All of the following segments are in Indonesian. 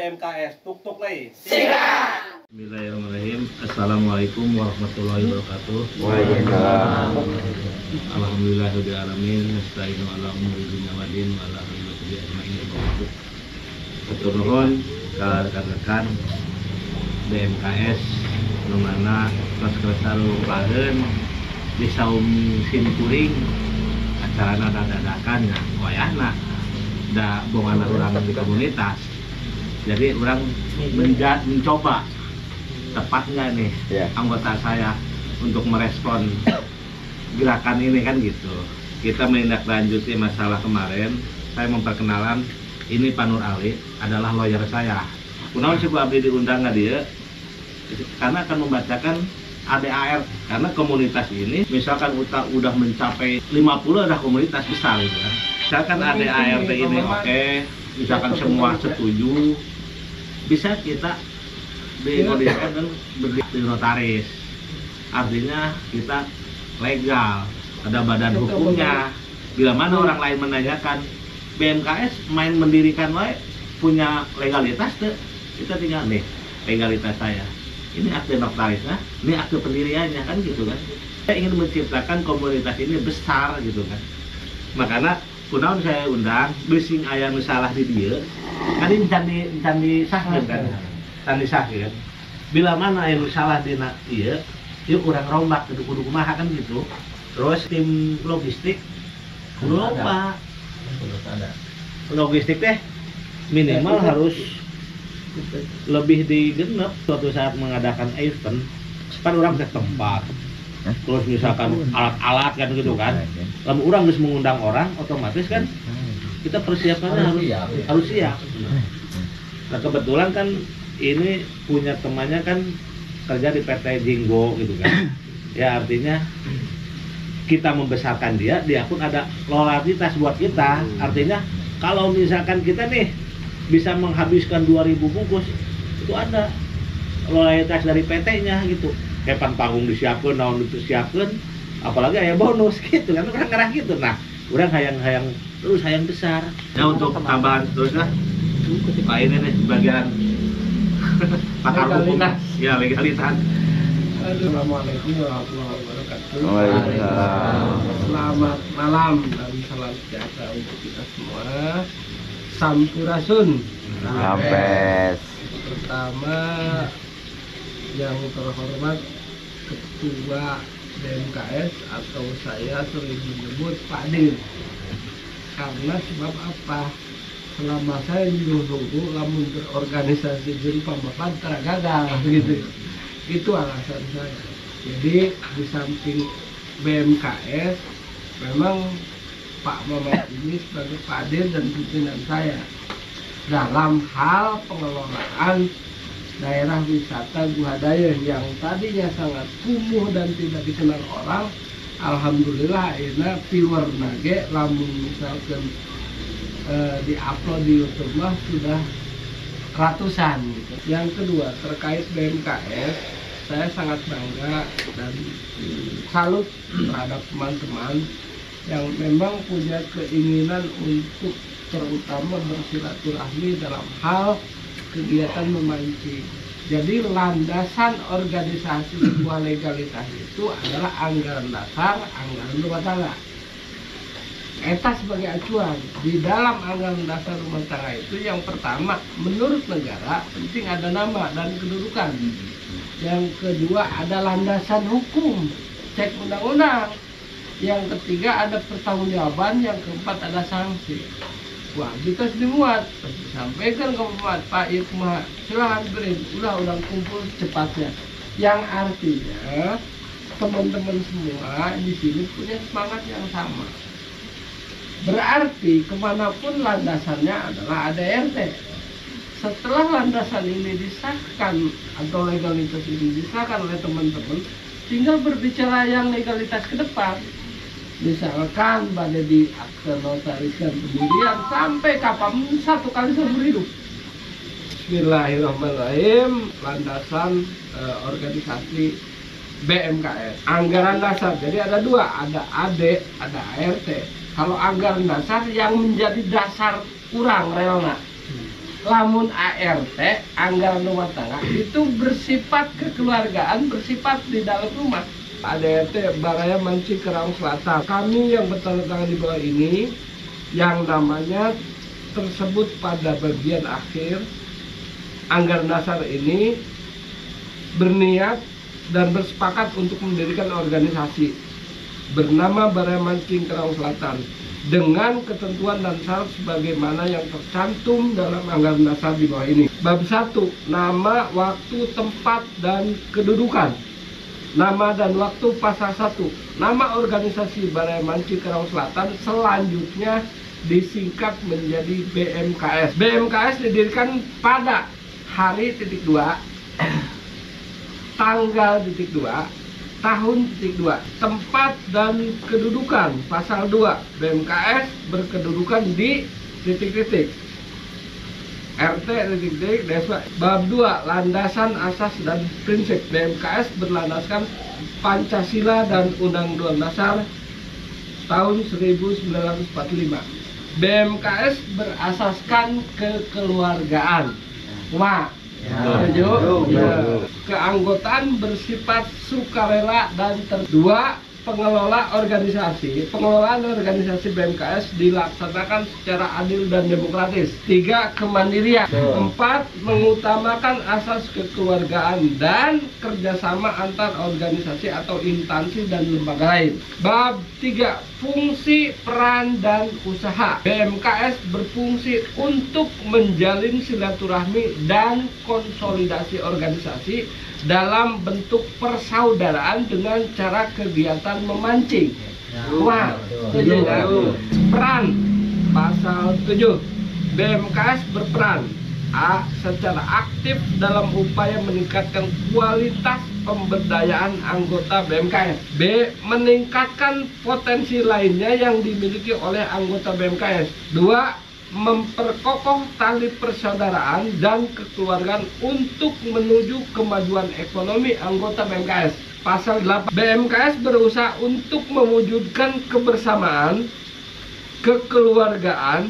BMKS tuk-tuk lagi. Siap. Bismillahirrahmanirrahim. Assalamualaikum warahmatullahi wabarakatuh. Waalaikumsalam. Alhamdulillahirabbil alamin. Nasta'inu ala umuri dunya wa din wa ala alihi ajmain. Hatur nuhun ka rekan-rekan BMKS nu mana tos kesalupaheun di saum simkuring acarana dadakan wayahna da bongan urang di komunitas. Jadi orang mencoba tepat nggak nih anggota saya untuk merespon gerakan ini kan gitu. Kita menindaklanjuti masalah kemarin. Saya memperkenalan ini Pak Nur Ali adalah lawyer saya. Kunaon sih abdi diundang nggak dia? Karena akan membacakan ADAR karena komunitas ini misalkan udah mencapai 50 ada komunitas besar gitu kan. Misalkan ADART ini oke, misalkan semua setuju, bisa kita dikondisikan dan berdiri notaris. Artinya kita legal, ada badan hukumnya. Bila mana orang lain menanyakan BMKS main mendirikan wae punya legalitas tuh, kita tinggal nih legalitas saya. Ini akte notarisnya, ini akte pendiriannya kan gitu kan. Saya ingin menciptakan komunitas ini besar gitu kan. Makanya kunaon saya undang, bising aya nu salah di dieu. Kan ini can disahkeun kan. Can disahkeun. Bila mana aya nu salah dina ieu, yuk urang rombak kudu kumaha kan gitu. Terus tim logistik lupa. Logistik teh minimal harus lebih digenep suatu saat mengadakan event. Kan orang ke tempat. Terus misalkan alat-alat kan gitu kan. Lalu orang harus mengundang orang, otomatis kan kita persiapannya harus siap. Nah kebetulan kan ini punya temannya kan kerja di PT Jinggo gitu kan. Ya artinya kita membesarkan dia pun ada loyalitas buat kita. Artinya kalau misalkan kita nih bisa menghabiskan 2000 bungkus, itu ada loyalitas dari PT-nya gitu. Kapan panggung disiapkan, naon disiapkan, apalagi aya bonus gitu kan, orang ngerah gitu. Nah, orang hayang terus hayang besar. Ya untuk tambahan terusnya, Pak ini nih bagian pakar hukum, ya legalitas. Assalamualaikum warahmatullahi wabarakatuh. Waalaikumsalam. Selamat malam dan salam sejahtera untuk kita semua. Sampurasun. Sampes. Pertama yang terhormat Ketua BMKS atau saya sering menyebut Pak Dir. Karena sebab apa? Selama saya nunggu lamun berorganisasi jadi pamapan tergagal gitu. Itu alasan saya. Jadi di samping BMKS memang Pak Mamat ini sebagai Pak Dir dan pimpinan saya dalam hal pengelolaan daerah wisata Gua Dayeuh yang tadinya sangat kumuh dan tidak dikenal orang. Alhamdulillah akhirnya viewer nage lamun misalkan di-upload di YouTube mah sudah ratusan gitu. Yang kedua terkait BMKS, saya sangat bangga dan salut terhadap teman-teman yang memang punya keinginan untuk terutama bersilaturahmi dalam hal kegiatan memancing. Jadi landasan organisasi sebuah legalitas itu adalah anggaran dasar, anggaran rumah tangga. Eta sebagai acuan. Di dalam anggaran dasar rumah tangga itu yang pertama menurut negara penting ada nama dan kedudukan. Yang kedua ada landasan hukum, cek undang-undang. Yang ketiga ada pertanggungjawaban, yang keempat ada sanksi. Wah, kita dimuat, sampaikan ke Pak Yukma, silahkan beri, udah kumpul cepatnya. Yang artinya teman-teman semua di sini punya semangat yang sama. Berarti kemanapun landasannya adalah ADRT. Setelah landasan ini disahkan atau legalitas ini disahkan oleh teman-teman, tinggal berbicara yang legalitas ke depan. Misalkan pada di akte notariskan pendirian sampai kapan 1 kali seumur hidup. Bismillahirrahmanirrahim. Landasan organisasi BMKS anggaran dasar. Jadi ada dua, ada AD, ada ART. Kalau anggaran dasar yang menjadi dasar kurang relna. lamun ART, anggaran rumah tangga, itu bersifat kekeluargaan, bersifat di dalam rumah. ADRT Baraya Mancing Kerang Selatan. Kami yang bertanda tangan di bawah ini, yang namanya tersebut pada bagian akhir anggaran dasar ini, berniat dan bersepakat untuk mendirikan organisasi bernama Baraya Mancing Kerang Selatan dengan ketentuan dan syarat sebagaimana yang tercantum dalam anggaran dasar di bawah ini. Bab 1, nama, waktu, tempat, dan kedudukan. Nama dan waktu pasal 1. Nama organisasi Baraya Mancing Kerang Selatan selanjutnya disingkat menjadi BMKS. BMKS didirikan pada hari titik 2, tanggal titik 2, tahun titik 2, tempat dan kedudukan pasal 2. BMKS berkedudukan di titik-titik RT titik desa. Bab 2, landasan asas dan prinsip. BMKS berlandaskan Pancasila dan Undang-Undang Dasar tahun 1945. BMKS berasaskan kekeluargaan. Wah, setuju? Ya. Keanggotaan bersifat sukarela dan dua, pengelola organisasi. Pengelolaan organisasi BMKS dilaksanakan secara adil dan demokratis. 3, kemandirian. 4, mengutamakan asas kekeluargaan dan kerjasama antar organisasi atau instansi dan lembaga lain. Bab 3, fungsi, peran, dan usaha. BMKS berfungsi untuk menjalin silaturahmi dan konsolidasi organisasi dalam bentuk persaudaraan dengan cara kegiatan memancing. Wah, setuju ya? Peran pasal 7. BMKS berperan A. Secara aktif dalam upaya meningkatkan kualitas pemberdayaan anggota BMKS. B. Meningkatkan potensi lainnya yang dimiliki oleh anggota BMKS. 2. Memperkokoh tali persaudaraan dan kekeluargaan untuk menuju kemajuan ekonomi anggota BMKS. Pasal 8. BMKS berusaha untuk mewujudkan kebersamaan, kekeluargaan,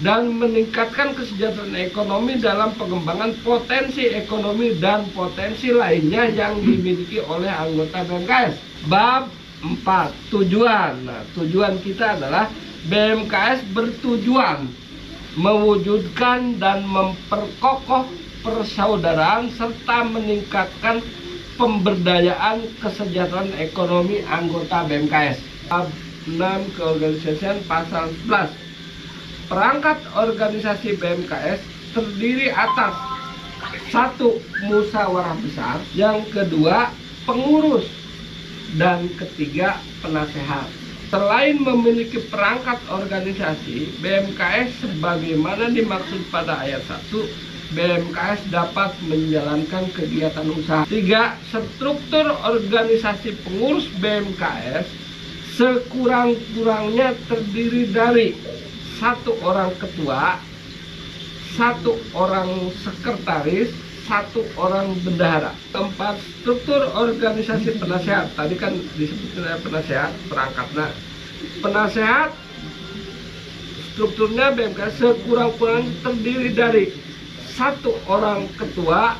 dan meningkatkan kesejahteraan ekonomi dalam pengembangan potensi ekonomi dan potensi lainnya yang dimiliki oleh anggota BMKS. Bab 4, tujuan. Nah, tujuan kita adalah BMKS bertujuan mewujudkan dan memperkokoh persaudaraan serta meningkatkan pemberdayaan kesejahteraan ekonomi anggota BMKS. Bab 6, keorganisasian pasal 11. Perangkat organisasi BMKS terdiri atas 1. Musyawarah besar, yang kedua pengurus, dan ketiga penasehat. Selain memiliki perangkat organisasi, BMKS sebagaimana dimaksud pada ayat 1, BMKS dapat menjalankan kegiatan usaha. 3. Struktur organisasi pengurus BMKS sekurang-kurangnya terdiri dari 1 orang ketua, 1 orang sekretaris, 1 orang bendahara. 4. Struktur organisasi penasehat. Tadi kan disebutkan penasehat, perangkatnya. Penasehat strukturnya BMKS sekurang-kurangnya terdiri dari 1 orang ketua,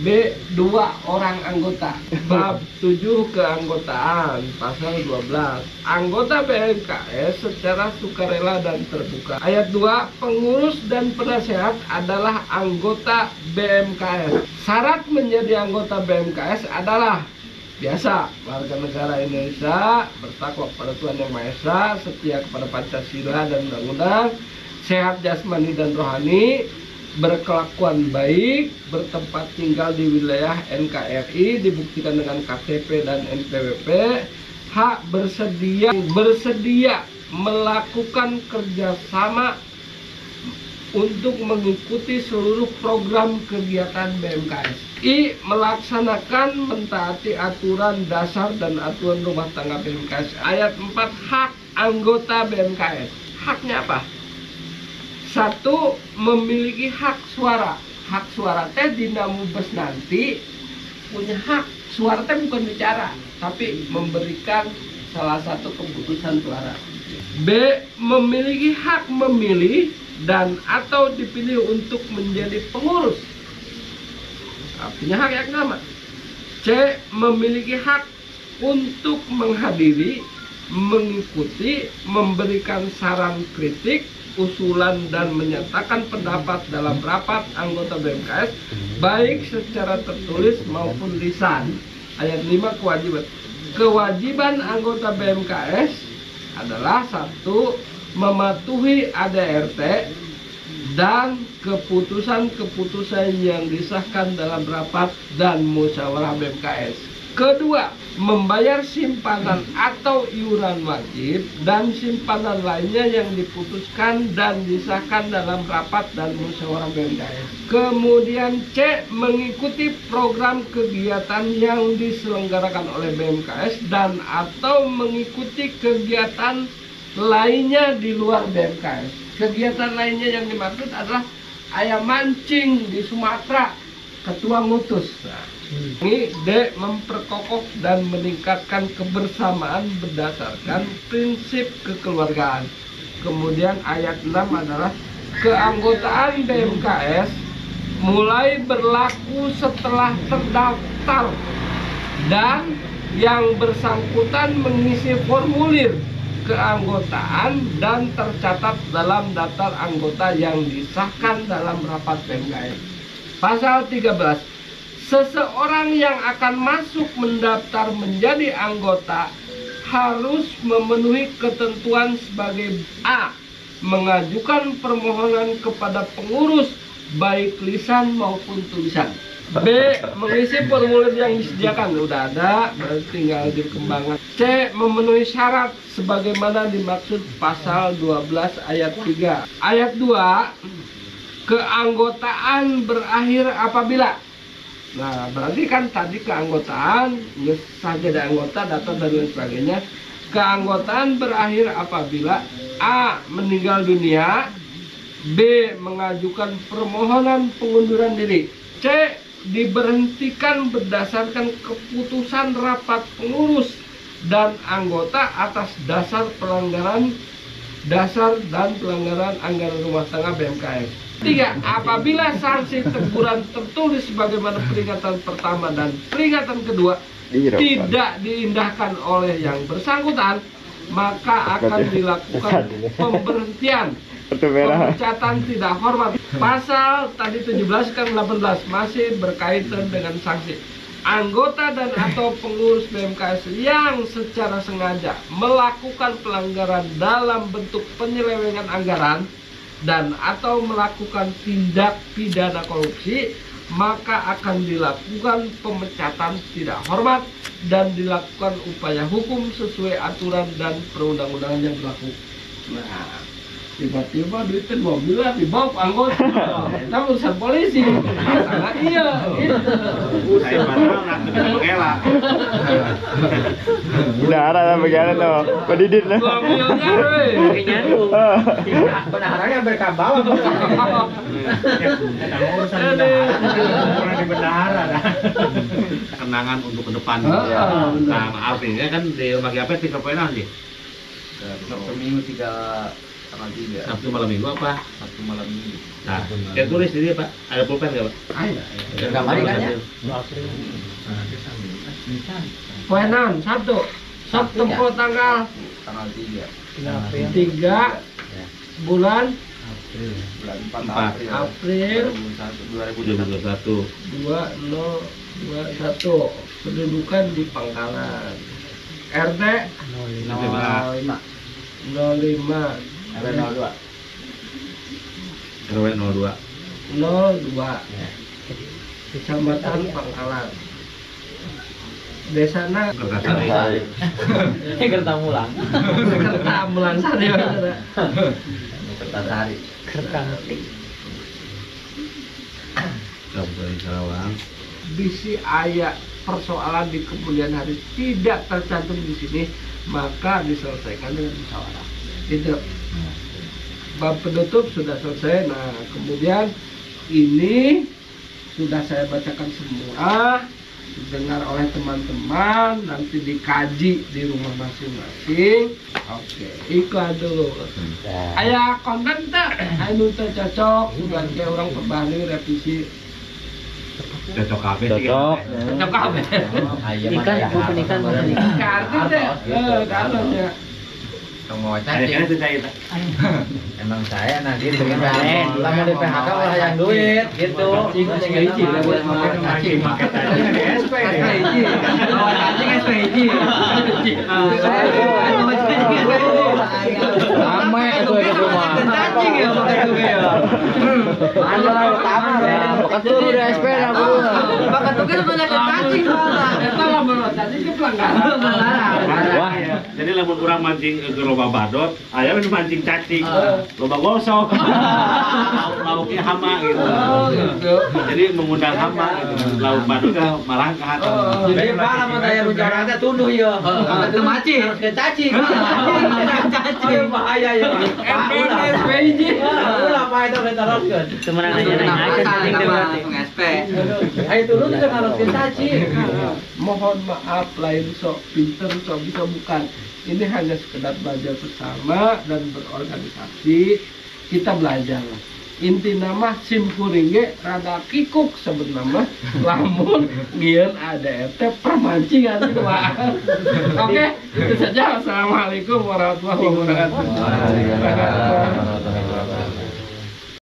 B. 2 orang anggota. Bab 7, keanggotaan pasal 12. Anggota BMKS secara sukarela dan terbuka. Ayat 2, pengurus dan penasehat adalah anggota BMKS. Syarat menjadi anggota BMKS adalah biasa, warga negara Indonesia, bertakwa kepada Tuhan Yang Maha Esa, setia kepada Pancasila dan undang-undang, sehat jasmani dan rohani, berkelakuan baik, bertempat tinggal di wilayah NKRI, dibuktikan dengan KTP dan NPWP, hak bersedia melakukan kerjasama untuk mengikuti seluruh program kegiatan BMKS. I. Melaksanakan mentaati aturan dasar dan aturan rumah tangga BMKS. Ayat 4, hak anggota BMKS. Haknya apa? 1. Memiliki hak suara. Hak suara teh dina mubes nanti punya hak. Suara teh bukan bicara, tapi memberikan salah satu keputusan suara. B. Memiliki hak memilih dan atau dipilih untuk menjadi pengurus. Punya hak yang sama. C. Memiliki hak untuk menghadiri, mengikuti, memberikan saran kritik, usulan dan menyatakan pendapat dalam rapat anggota BMKS baik secara tertulis maupun lisan. Ayat 5 kewajiban. Kewajiban anggota BMKS adalah 1. Mematuhi ADRT dan keputusan-keputusan yang disahkan dalam rapat dan musyawarah BMKS. Kedua, membayar simpanan atau iuran wajib dan simpanan lainnya yang diputuskan dan disahkan dalam rapat dan musyawarah BMKS. Kemudian C. Mengikuti program kegiatan yang diselenggarakan oleh BMKS dan atau mengikuti kegiatan lainnya di luar BMKS. Kegiatan lainnya yang dimaksud adalah ayam mancing di Sumatera, ketua ngutus. Ini D. Memperkokoh dan meningkatkan kebersamaan berdasarkan prinsip kekeluargaan. Kemudian ayat 6 adalah keanggotaan BMKS mulai berlaku setelah terdaftar dan yang bersangkutan mengisi formulir keanggotaan dan tercatat dalam daftar anggota yang disahkan dalam rapat BMKS. Pasal 13. Seseorang yang akan masuk mendaftar menjadi anggota harus memenuhi ketentuan sebagai A. Mengajukan permohonan kepada pengurus baik lisan maupun tulisan. B. Mengisi formulir yang disediakan, udah ada, berarti tinggal dikembangkan. C. Memenuhi syarat sebagaimana dimaksud pasal 12 ayat 3. Ayat 2. Keanggotaan berakhir apabila. Nah, berarti kan tadi keanggotaan, saja ada anggota, data dan lain sebagainya. Keanggotaan berakhir apabila A. Meninggal dunia, B. Mengajukan permohonan pengunduran diri, C. Diberhentikan berdasarkan keputusan rapat pengurus dan anggota atas dasar pelanggaran dasar dan pelanggaran anggaran rumah tangga BMKS. 3. Apabila sanksi teguran tertulis sebagaimana peringatan pertama dan peringatan kedua tidak diindahkan oleh yang bersangkutan, maka akan dilakukan pemberhentian, pemecatan tidak hormat. Pasal tadi 17 kan 18 masih berkaitan dengan sanksi. Anggota dan atau pengurus BMKS yang secara sengaja melakukan pelanggaran dalam bentuk penyelewengan anggaran dan atau melakukan tindak pidana korupsi, maka akan dilakukan pemecatan tidak hormat dan dilakukan upaya hukum sesuai aturan dan perundang-undangan yang berlaku. Nah, tiba-tiba duitin mobil dibawa anggota, kita urusan polisi. Karena iya, gitu. Saya padahal nak mengelak. Bendahara lah bagaimana tuh, Pak Didin lah. 2 miliar, weh. Bendaharanya berkabar. Urusan bendahara di bendahara. Kenangan untuk ke depan. Nah, artinya kan di rumah apa 3 poin sih? Sabtu Minggu 3 tanggal 3. Sabtu malam minggu apa? Sabtu malam Minggu. Nah, yang tulis di dia Pak, ada pulpen nggak Pak? Ada. Gambar kan ya? Poenan, Sabtu tanggal 3 3 bulan bulan 4 April 2021. 2021. Kedudukan di Pangkalan. RT 05 05 02 RW 02. 02 Kecamatan Pangkalan. Desana Kertasari. Kertamulang. Kertamulan sari. Kertasari. Kabupaten Karawang. Bisi ayat persoalan di kemudian hari tidak tercantum di sini, maka diselesaikan dengan musyawarah. Itu. Bab penutup sudah selesai. Nah, kemudian ini sudah saya bacakan semua. didengar oleh teman-teman, nanti dikaji di rumah masing-masing. Oke, iklan dulu. Aya konten teh, anu teh cocok sebagai orang perbanding revisi. Cocok kabeh sih. Cocok. Cocok kabeh. Ikan, ikan. Kartu teh, kalau ya. Tunggu Ada kan itu saya. Emang saya nanti dengan lah mau di PHK lah yang duit gitu. Cacing buat makan cacing. SP. Cacing SP. Lama itu di rumah. Cacing ya pakai itu ya. Ada tamu ya. Bukan turun di SP lah Bu. Bukan tuh kan banyak cacing malah. Eta lah menurut cacing ke pelanggaran. Wah, jadi lamun kurang mancing ke loba badot, aya mah mancing cacing. Loba gosok. Lauknya hama gitu. Gitu. Jadi mengundang hama gitu. Lauk badut malah ke hati. Jadi Pak lamun aya nu jorang teh tunduh ieu. Teu macing, harus ke cacing. Cacing bahaya ya. SPJ. Ulah apa itu kita teruskeun. Semenang aja naik cacing teh berarti. SP. Ayo turun kita harus ke cacing. Mohon maaf lain sok pinter sok bisa bukan. Ini hanya sekedar belajar bersama dan berorganisasi. Kita belajar lah. Inti nama sim kuringge rada kikuk sebut nama lamun gian ada RT permancingan gitu Pak. Oke, itu saja. Assalamualaikum warahmatullahi wabarakatuh.